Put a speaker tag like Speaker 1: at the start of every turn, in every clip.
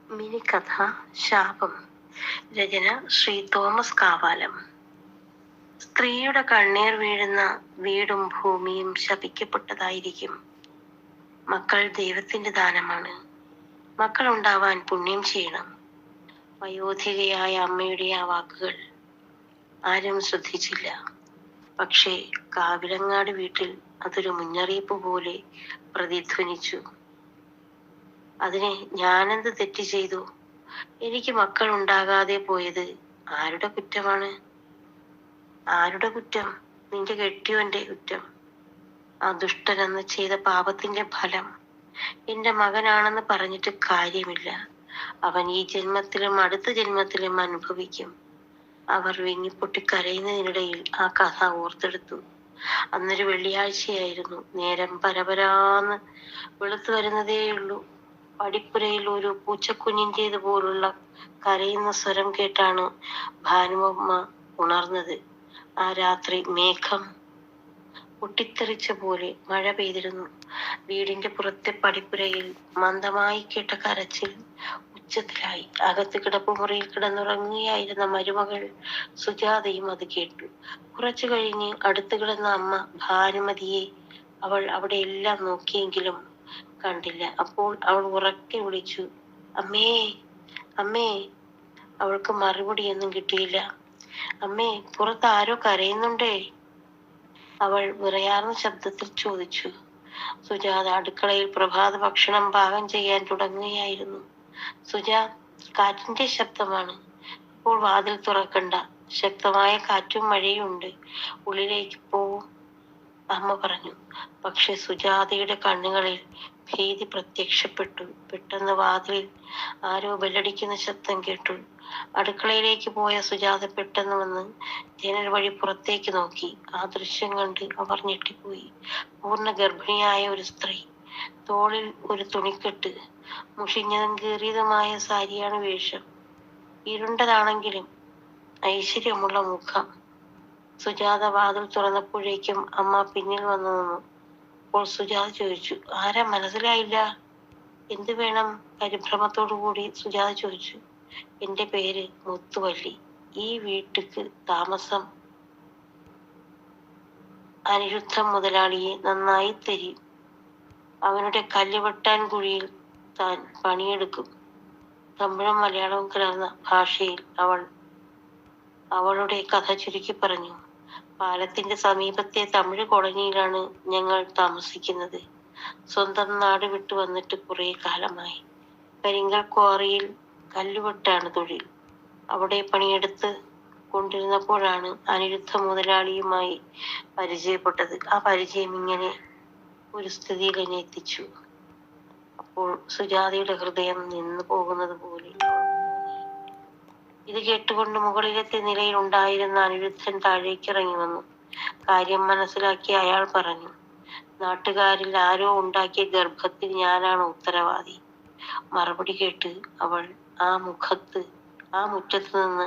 Speaker 1: മിനിക്കഥ ശാപം. രചന ശ്രീ തോമസ് കാവാലം. സ്ത്രീയുടെ കണ്ണീർ വീഴുന്ന വീടും ഭൂമിയും ശപിക്കപ്പെട്ടതായിരിക്കും. മക്കൾ ദൈവത്തിന്റെ ദാനമാണ്. മക്കൾ ഉണ്ടാവാൻ പുണ്യം ചെയ്യണം. വയോധികയായ അമ്മയുടെ ആ വാക്കുകൾ ആരും ശ്രദ്ധിച്ചില്ല. പക്ഷേ കാവിലങ്ങാട് വീട്ടിൽ അതൊരു മുന്നറിയിപ്പ് പോലെ പ്രതിധ്വനിച്ചു. അതിന് ഞാനെന്ത് തെറ്റ് ചെയ്തു? എനിക്ക് മക്കൾ ഉണ്ടാകാതെ പോയത് ആരുടെ കുറ്റമാണ്? ആരുടെ കുറ്റം? നിന്റെ കെട്ടിയോന്റെ കുറ്റം. ആ ദുഷ്ടനെന്ന് ചെയ്ത പാപത്തിന്റെ ഫലം എന്റെ മകനാണെന്ന് പറഞ്ഞിട്ട് കാര്യമില്ല. അവൻ ഈ ജന്മത്തിലും അടുത്ത ജന്മത്തിലും അനുഭവിക്കും. അവർ വിങ്ങിപ്പൊട്ടി കരയുന്നതിനിടയിൽ ആ കഥ ഓർത്തെടുത്തു. അന്നൊരു വെള്ളിയാഴ്ചയായിരുന്നു. നേരം പരപരാന്ന് വെളുത്തു വരുന്നതേയുള്ളൂ. പടിപ്പുരയിൽ ഒരു പൂച്ചക്കുഞ്ഞിൻ്റേത് പോലുള്ള കരയുന്ന സ്വരം കേട്ടാണ് ഭാനുമമ്മ ഉണർന്നത്. ആ രാത്രി മേഘം പൊട്ടിത്തെറിച്ച പോലെ മഴ പെയ്തിരുന്നു. വീടിന്റെ പുറത്തെ പടിപ്പുരയിൽ മന്ദമായി കേട്ട കരച്ചിൽ ഉച്ചത്തിലായി. അകത്ത് കിടപ്പുമുറിയിൽ കിടന്നുറങ്ങുകയായിരുന്ന മരുമകൾ സുജാതയും അത് കേട്ടു. കുറച്ചു കഴിഞ്ഞ് അടുത്ത് കിടന്ന അമ്മ ഭാനുമതിയെ അവൾ അവിടെ എല്ലാം നോക്കിയെങ്കിലും കണ്ടില്ല. അപ്പോൾ അവൾ ഉറക്കെ വിളിച്ചു, അമ്മേ, അമ്മേ. അവൾക്ക് മറുപടിയൊന്നും കിട്ടിയില്ല. അമ്മേ, പുറത്ത് ആരോ കരയുന്നുണ്ടേ, അവൾ വിറയാർന്ന ശബ്ദത്തിൽ ചോദിച്ചു. സുജാത അടുക്കളയിൽ പ്രഭാത ഭക്ഷണം പാകം ചെയ്യാൻ തുടങ്ങുകയായിരുന്നു. സുജാ, കാറ്റിന്റെ ശബ്ദമാണ്. ഇപ്പോൾ വാതിൽ തുറക്കണ്ട. ശക്തമായ കാറ്റും മഴയും ഉണ്ട്. ഉള്ളിലേക്ക് പോവും, അമ്മ പറഞ്ഞു. പക്ഷെ സുജാതയുടെ കണ്ണുകളിൽ ഭീതി പ്രത്യക്ഷപ്പെട്ടു. പെട്ടെന്ന് വാതിലിൽ ആരോ ബെല്ലടിക്കുന്ന ശബ്ദം കേട്ടു. അടുക്കളയിലേക്ക് പോയ സുജാത പെട്ടെന്ന് വന്ന് ജനൽ വഴി പുറത്തേക്ക് നോക്കി. ആ ദൃശ്യം കണ്ട് അവർ ഞെട്ടിപ്പോയി. പൂർണ്ണ ഗർഭിണിയായ ഒരു സ്ത്രീ. തോളിൽ ഒരു തുണിക്കെട്ട്. മുഷിഞ്ഞതും കീറിയതുമായ സാരിയാണ് വേഷം. ഇരുണ്ടതാണെങ്കിലും ഐശ്വര്യമുള്ള മുഖം. സുജാത വാതിൽ തുറന്നപ്പോഴേക്കും അമ്മ പിന്നിൽ വന്നു നിന്നു. അപ്പോൾ സുജാത ചോദിച്ചു, ആരാ? മനസ്സിലായില്ല. എന്തു വേണം? പരിഭ്രമത്തോടു കൂടി സുജാത ചോദിച്ചു. എന്റെ പേര് മുത്തുവല്ലി. ഈ വീട്ടിക്ക് താമസം അനിരുദ്ധ മുതലാളിയെ നന്നായി തരും. അവനുടെ കല്ലുവെട്ടാൻ കുഴിയിൽ താൻ പണിയെടുക്കും. തമിഴും മലയാളവും കലർന്ന ഭാഷയിൽ അവൾ അവളുടെ കഥ ചുരുക്കി പറഞ്ഞു. പാലത്തിന്റെ സമീപത്തെ തമിഴ് കോളനിയിലാണ് ഞങ്ങൾ താമസിക്കുന്നത്. സ്വന്തം നാട് വിട്ടു വന്നിട്ട് കുറെ കാലമായി. കരിങ്കൽ ക്വാറിയിൽ കല്ലുവെട്ടാണ് തൊഴിൽ. അവിടെ പണിയെടുത്ത് കൊണ്ടിരുന്നപ്പോഴാണ് അനിരുദ്ധ മുതലാളിയുമായി പരിചയപ്പെട്ടത്. ആ പരിചയം ഇങ്ങനെ ഒരു സ്ഥിതിയിൽ എന്നെ എത്തിച്ചു. അപ്പോൾ സുജാതയുടെ ഹൃദയം നിന്നു പോകുന്നത് പോലെ. ഇത് കേട്ടുകൊണ്ട് മുകളിലത്തെ നിലയിൽ ഉണ്ടായിരുന്ന അനിരുദ്ധൻ താഴേക്കിറങ്ങി വന്നു. കാര്യം മനസ്സിലാക്കി അയാൾ പറഞ്ഞു, നാട്ടുകാരിൽ ആരോ ഉണ്ടാക്കിയ ഗർഭത്തിന് ഞാനാണ് ഉത്തരവാദി. മറുപടി കേട്ട് അവൾ ആ മുറ്റത്ത് നിന്ന്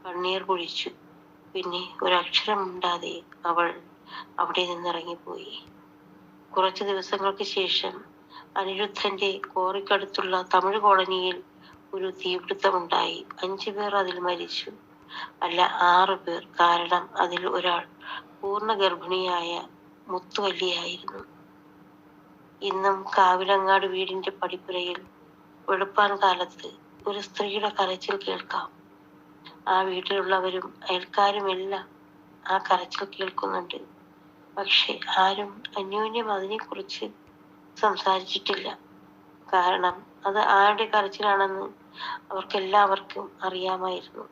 Speaker 1: കണ്ണീർ പൊഴിച്ചു. പിന്നെ ഒരക്ഷരം മിണ്ടാതെ അവൾ അവിടെ നിന്നിറങ്ങിപ്പോയി. കുറച്ചു ദിവസങ്ങൾക്ക് ശേഷം അനിരുദ്ധന്റെ കോറിക്കടുത്തുള്ള തമിഴ് കോളനിയിൽ ഒരു തീപിടുത്തമുണ്ടായി. 5 പേർ അതിൽ മരിച്ചു. അല്ല, 6 പേർ. കാരണം അതിൽ ഒരാൾ പൂർണ്ണ ഗർഭിണിയായ മുത്തുവല്ലിയായിരുന്നു. ഇന്നും കാവിലങ്ങാട് വീടിന്റെ പടിപ്പുരയിൽ വെളുപ്പാൻ കാലത്ത് ഒരു സ്ത്രീയുടെ കരച്ചിൽ കേൾക്കാം. ആ വീട്ടിലുള്ളവരും അയൽക്കാരുമെല്ലാം ആ കരച്ചിൽ കേൾക്കുന്നുണ്ട്. പക്ഷെ ആരും അന്യോന്യം അതിനെക്കുറിച്ച് സംസാരിച്ചിട്ടില്ല. കാരണം അത് ആരുടെ കരച്ചിലാണെന്ന് അവർക്കെല്ലാവർക്കും അറിയാമായിരുന്നു.